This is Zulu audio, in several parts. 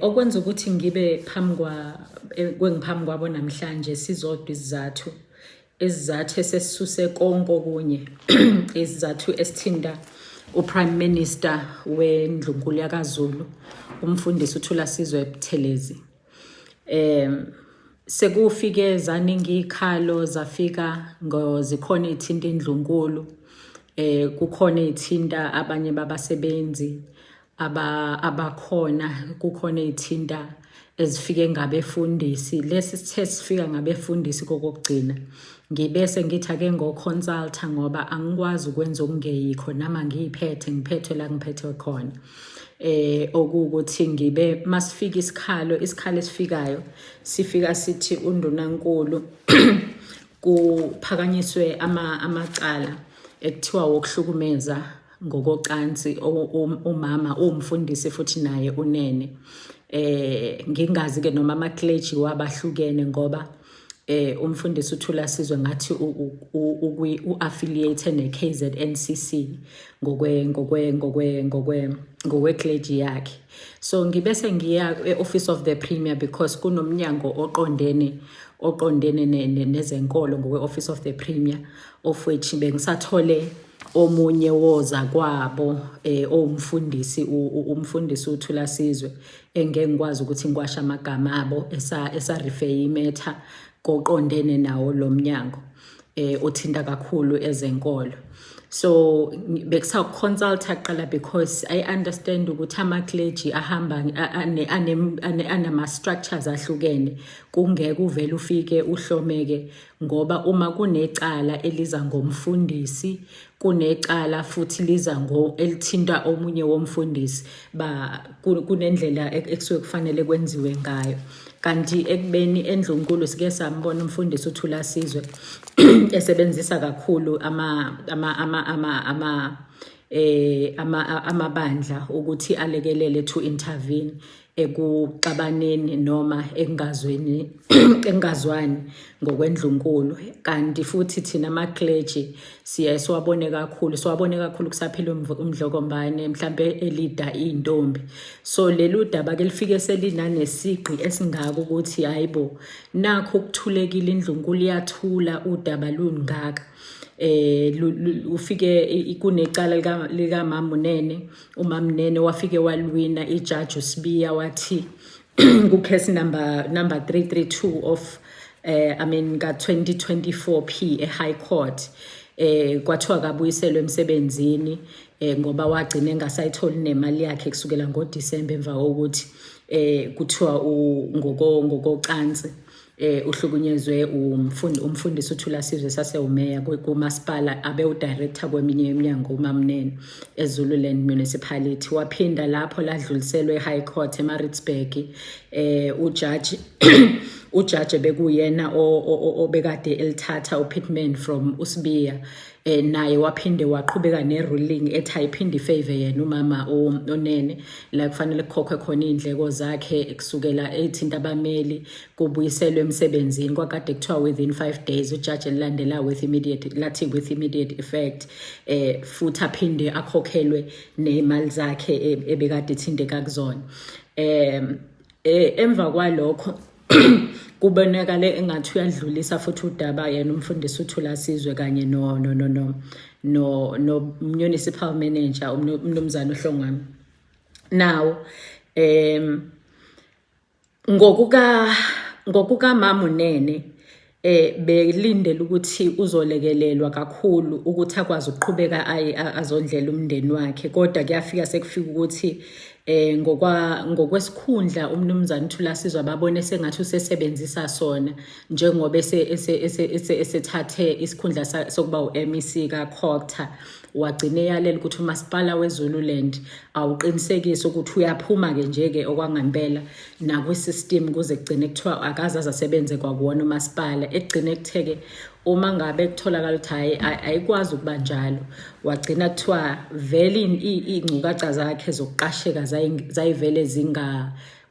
Okwenza ukuthi ngibe kwengiphambi kwabo namhlanje sizodwa isizathu esesisuse konke okunye isizathu esithinta uPrime Minister weNdlunkulu yaKwaZulu umfundisi uThulasizwe Buthelezi. Sekufike zaningi ikhalo zafika zikhona ithinta indlunkulu, kukhona ithinta abanye babasebenzi abakhona, kukhona ithinta ezifike ngabefundisi. Lesi sithe sifika ngabefundisi kokugcina ngibese ngithi ake ngo-consulta ngoba angikwazi ukwenza okungeyikho nama ngiphethwe la ngiphethwe khona. Okuwukuthi ngibe masifika isikhalo esifikayo sifika sithi undunankulu kuphakanyiswe amacala ekuthiwa wokuhlukumeza ngokocansi umama umfundisi futhi naye unene. Ngingazi ke noma ama-clergy wabahlukene ngoba umfundisi uThulasizwe ngathi u-affiliate ne-KZNCC ngokwe-clergy yakhe. So ngibese ngiya e-Office of the Premier because kunomnyango oqondene nezenkolo ngokwe-Office of the Premier, of which bengisathole omunye woza kwabo umfundisi uThulasizwe engeke ngikwazi ukuthi ngikwashe amagama abo esa-refer imatter koqondene nawo lo mnyango othinta kakhulu ezenkolo. So bekusa-consulta kuqala because I understand ukuthi ama-clergy ahamba anama-structures ahlukene, kungeke uvele ufike uhlomeke ngoba uma kunecala eliza ngomfundisi, kunecala futhi liza elithinta omunye womfundisi, kunendlela ekusuke kufanele kwenziwe ngayo. Kanti ekubeni endlunkulu sike sambona umfundisi uThulasizwe esebenzisa kakhulu amabandla ukuthi alekelele to intervene ekuxabaneni noma engazwani ngokwendlunkulu. Kanti futhi thina ama-clergy siwabone kakhulu kusaphela umdlokombane mhlambe elida intombi. So lelu daba ke lifike selinanesiqi esingaka ukuthi hayibo nakho ukuthulekile indlunkulu yathula udaba lungaka. Ufike kunecala lika umama Mnene wafike walwina iJudge uSibiya wathi ku-case number 332 of ka-2024 P e-High Court kwathiwa kabuyiselwe emsebenzini ngoba wagcina engasayitholi nemali yakhe kusukela ngoDisemba emva kokuthi kuthiwa ngokocansi uhlukunyezwe umfundisi uThulasizwe sasewumeya kumasipala abe udirector kweminye iminyango uMamNene eZululand Municipality. Waphinda lapho ladluliselwe eHigh Court eMaritzburg. Ujaji bekuyena obekade elithatha uPittman from uSibiya, naye waphinde waqhubeka ne-ruling ethi ayiphinde ifavor yena umama onene la kufanele kukhokhwe khona iy'ndleko zakhe kusukela ethinta abameli kubuyiselwe emsebenzini kwakade kuthiwa within 5 days. Ujaji elilandela with immediate effect futhi aphinde akhokhelwe nemali zakhe ebekade ithinteka kuzona. Emva kwalokho kubonakale engathi uyadlulisa futhi udaba yena umfundisi uThulasizwe kanye no municipal manager umnumzana uHlongwane. Now ngokuka mama uNene belindele ukuthi uzolekelelwa kakhulu ukuthi akwazi ukuqhubeka azondlela umndeni wakhe, kodwa kuyafika sekufika ukuthi ngokwesikhundla umnumzana uThulasizwe ababone sengathi usesebenzisa sona njengoba esethathe isikhundla sokuba u-MEC kaCocta, wagcine yalela ukuthi umasipala weZululand awuqinisekise ukuthi uyaphuma-ke nje-ke okwangempela nakwi-system kuze kugcine kuthiwa akaze asebenze kwakuwona umasipala. Ekugcine kutheke uma ngabe kutholakala ukuthi hayi ayikwazi ukuba njalo, wagcina kuthiwa vele iy'ngcukaca zakhe zokuqasheka zayivele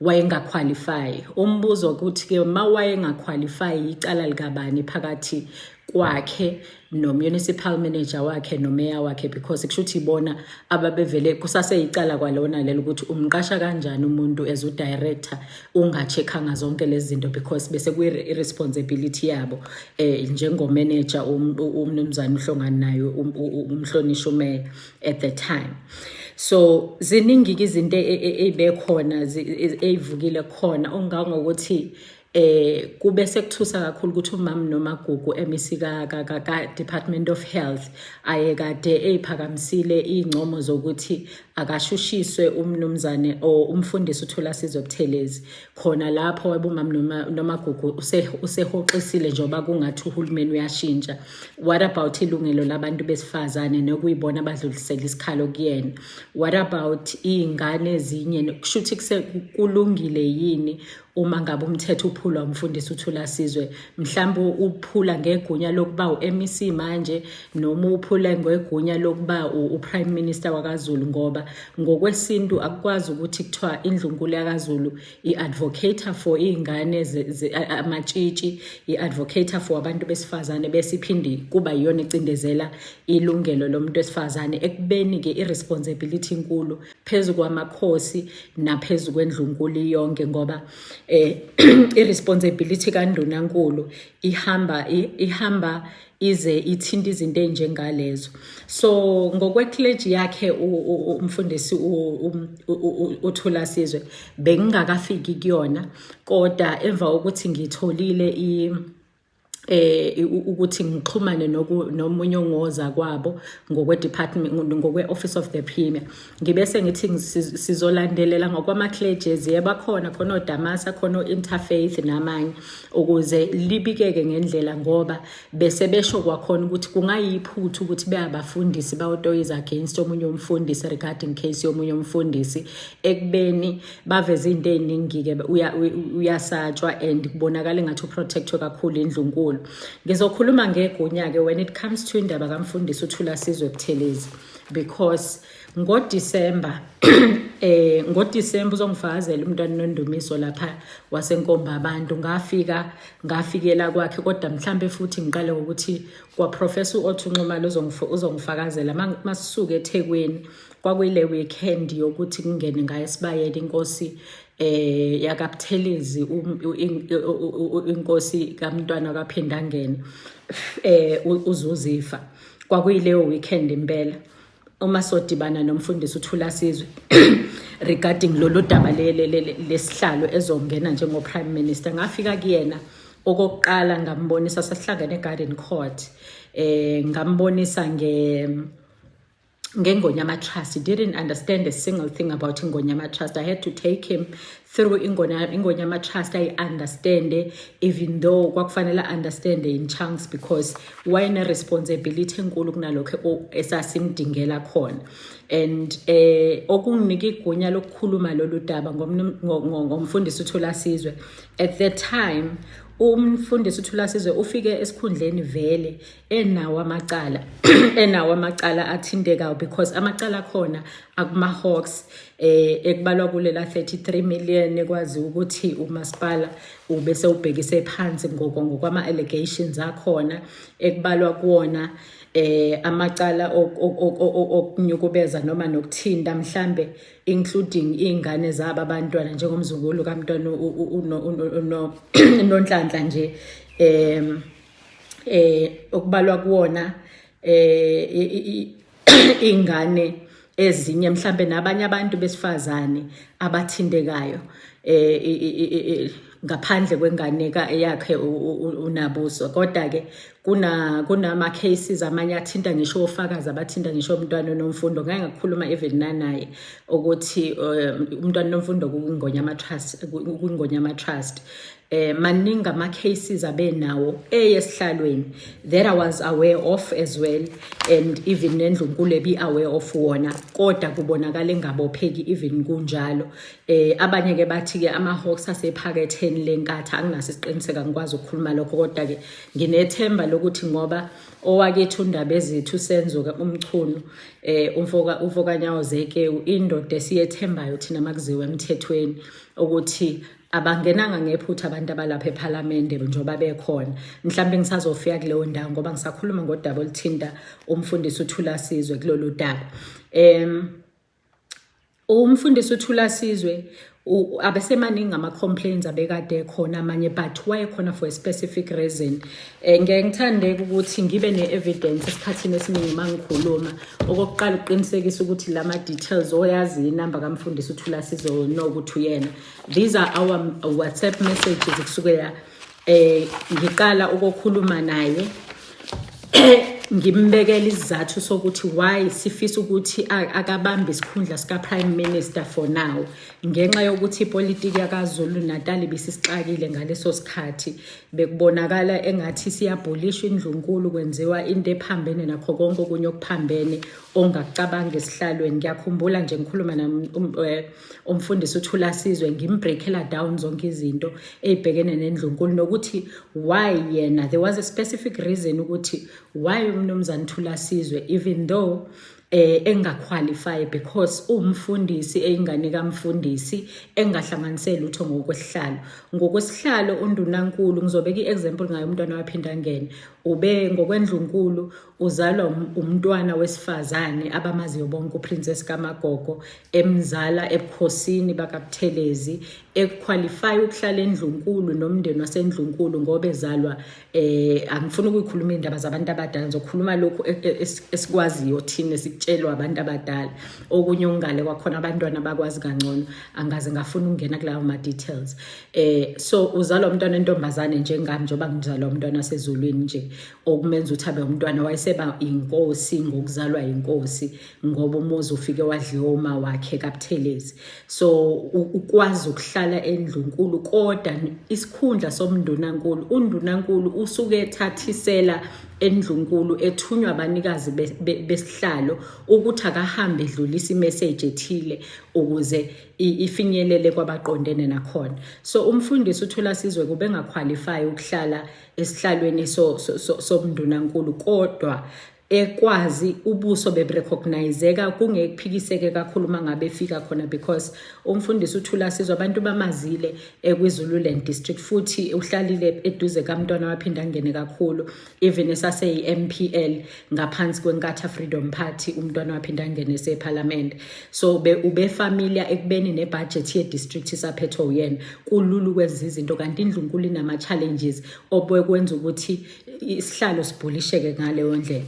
wayengaqualify. Umbuzo ukuthi-ke ma wayengaqualify icala likabani phakathi kwakhe no-municipal manager wakhe no-mayor wakhe, because kusho ukuthi ibona ababevele kusaseyicala kwalona lelo ukuthi umqasha kanjani umuntu as u-director unga-checkanga zonke lezi zinto, because bese kuyi-responsibility yabo njengomanager umnumzane uhlongani nayo umhlonishwa umeya at the time. So ziningi izinto ebekhona eyivukile khona ongangokuthi kube sekuthusa kakhulu ukuthi umama nomagugu emisi ka Department of Health ayekade eyiphakamisile incomo zokuthi akashushiswe umnumzane umfundisi uThulasizwe Buthelezi. Khona lapho wabumama nomagugu usehoxisile njengoba kungathi uhulumeni uyashintsha. What about ilungelo labantu besifazane nokuyibona abadlulisela isikhalo kuyena? What about ingane ezinye? Kushuthi kulungile yini uma ngabe umthetho uphulwa umfundisi uThulasizwe, mhlawumbe uphula ngegunya lokuba uMEC manje noma uphula ngegunya lokuba uPrime Minister wakaZulu, ngoba ngokwesintu akukwazi ukuthi kuthiwa indlunkulu yakaZulu i-advocate for iy'ngane amatshitshi, i-advocate for abantu besifazane, bese iphinde kuba yiyona icindezela ilungelo lomuntu wesifazane, ekubeni-ke i-responsibility nkulu phezu kwamakhosi naphezu kwendlunkulu yonke, ngoba i-responsibility kandunankulu ihamba ize ithinta izinto ey'njengalezo. So ngokwe-clergy yakhe umfundisi uThulasizwe bengingakafiki kuyona, kodwa emva kokuthi ngitholile ukuthi ngixhumane nomunye ongoza kwabo ngokwe-department ngokwe-Office of the Premier, ngibese ngithi sizolandelela ngokwama-clergies bakhona khona oDamasa khona o-Interfaith namanye, ukuze libikeke ngendlela, ngoba bese besho kwakhona ukuthi kungayiphutha ukuthi beyabafundisi bawotoyiza against omunye umfundisi regarding case yomunye umfundisi, ekubeni baveze into ey'ningi-ke uyasatshwa and kubonakala engathi uprotectwe kakhulu indlunkulu. Ngizokhuluma ngegunya-ke when it comes to indaba kamfundisi uThulasizwe Buthelezi, because ngoDisemba uzongifakazela umntwana noNdumiso lapha wasenkomba abantu, ngafikela kwakhe, kodwa mhlambe futhi ngiqale ngokuthi kwaProfessor uOthunxumalo uzongifakazela masisuke eThekwini. Kwakuyile weekend yokuthi kungene ngayo esibayeni inkosi yakaButhelezi, inkosi kamntwana kaPhindangene uZuzifa. Kwakuyileyo weekend impela uma sodibana nomfundisi uThulasizwe regarding lolu daba lesihlalo ezongena njengo-Prime Minister. Ngafika kuyena okokuqala ngambonisa, sasihlangene eGarden Court, ngambonisa ngeNgonyama Trust. He didn't understand a single thing about Ngonyama Trust. I had to take him through Ngonyama Trust. I understand, even though kwakufanele understand in chunks, because wayene responsibility enkulu kunalokho esasimdingela khona. And okunginika igunya lokukhuluma lolu daba ngomfundisi uThulasizwe. At that time umfundisi uThulasizwe ufike esikhundleni vele enawo amacala athintekayo, because amacala khona akuma-Hawks ekubalwa kulela 33 million ekwazi ukuthi umasipala ubese ubhekise phansi ngokwama-allegations akhona, ekubalwa kuwona amacala okunyukubeza noma nokuthinta mhlambe including ingane zabo abantwana njengomzukulu kaMntwana uNonhlanhla nje, okubalwa kuwona ingane ezinye mhlambe nabanye abantu besifazane abathindekayo ngaphandle kwengane yakhe uNabuso. Kodwa-ke kunama cases amanye athinta ngisho ofakazi abathinta ngisho umntwana nomfundo. Ngake ngakukhuluma even nanaye ukuthi umntwana nomfundo kuNgonyama Trust. Maningi ama-cases abenawo eyesihlalweni that I was aware of as well, and even nendlunkulu ebi-aware of wona, kodwa kubonakala engabopheki even kunjalo. Abanye-ke bathi-ke ama-Hawks asephaketheni lenkatha, anginaso isiqiniseko, angikwazi ukukhuluma lokho, kodwa-ke nginethemba lokuthi ngoba owakithi uNdaba Ezithu uSenzo uMchunu uMfokanyawo Zeke indoda esiyethembayo thina makuziwe emthethweni ukuthi abangenanga ngephutha abantu abalapha ePhalamende njengoba bekhona. Mhlawumbe ngisazofika kuleyo ndawo ngoba ngisakhuluma ngodaba oluthinta umfundisi uThulasizwe kulolu daba. Umfundisi uThulasizwe abesemaningi ama-complaints abekade khona amanye, but wayekhona for a specific reason. Ngeke ngithande ukuthi ngibe ne-evidence esikhathini esiningi uma ngikhuluma. Okokuqala uqinisekisa ukuthi lama details oyazi inamba kamfundisi uThulasizwe nokuthi uyena. These are our WhatsApp messages kusukela ngiqala ukukhuluma naye ngimbekela isizathu sokuthi why sifisa ukuthi akabambe isikhundla sika Prime Minister for now, ngenxa yokuthi ipolitiki yaKwaZulu Natal ibisixakile ngaleso sikhathi. Bekubonakala engathi siyabholishwa indlunkulu, kwenziwa into ephambene nakho konke okunye okuphambene ongakucabanga esihlalweni. Ngiyakhumbula nje ngikhuluma umfundisi uThulasizwe ngimbreakela down zonke izinto ezibhekene nendlunkulu nokuthi why yena, there was a specific reason ukuthi why umnumzane Thulasizwe even though engaqualify because umfundisi eyingane kaMfundisi engahlanganisela utho ngokwesihlalo undunankulu. Ngizobeka iexample ngayo umntwana waphinda ngene ube ngokwendlunkulu uzalwa umntwana wesifazane abamaziyo bonke uPrincess kaMagogo, emzala ebukhosini bakaButhelezi, equalify ukuhlala endlunkulu nomndeni wasendlunkulu ngoba ezalwa angifuni ukuyikhuluma indaba zabantu abadala, ngizokhuluma lokhu esikwaziyo thina sikutshelwa abantu abadala. Okunye ungale kwakhona abantwana bakwazi kangcono, angaze ngafuna ukungena kulawo ma details. So uzalwa umntwana entombazane njengami njengoba ngizalwa umntwana wasezulwini nje, okumenza ukuthi abe umntwana wayeseba inkosi ngokuzalwa inkosi ngoba umuzi ufike wadliwa uma wakhe kaButhelezi. So ukwazi ukuhlala endlunkulu kodwa isikhundla somndunankulu, undunankulu usuke ethathisela endlunkulu ethunywa abanikazi besihlalo ukuthi akahambe edlulisa imessage ethile ukuze ifinyelele kwabaqondene nakhona. So umfundisi uThulasizwe kube ngaqualify ukuhlala esihlalweni somndunankulu kodwa ekwazi ubuso berecognizeeka kungekuphikiseke kakhulu mangabe efika khona because umfundisi uThulasizwe abantu bamazile kwiZululand district futhi uhlalile eduze kaMntwana waphinda ngene kakhulu even esase MPL ngaphansi kweNkatha Freedom Party umntwana waphinda ngene eParliament. So ube familiar ekubeni nebudget ye district isaphethwe uyena, kululu kwenza izinto kanti indlunkulu inama challenges obekwenza ukuthi isihlalo sibhulisheke ngaleyo ndlela.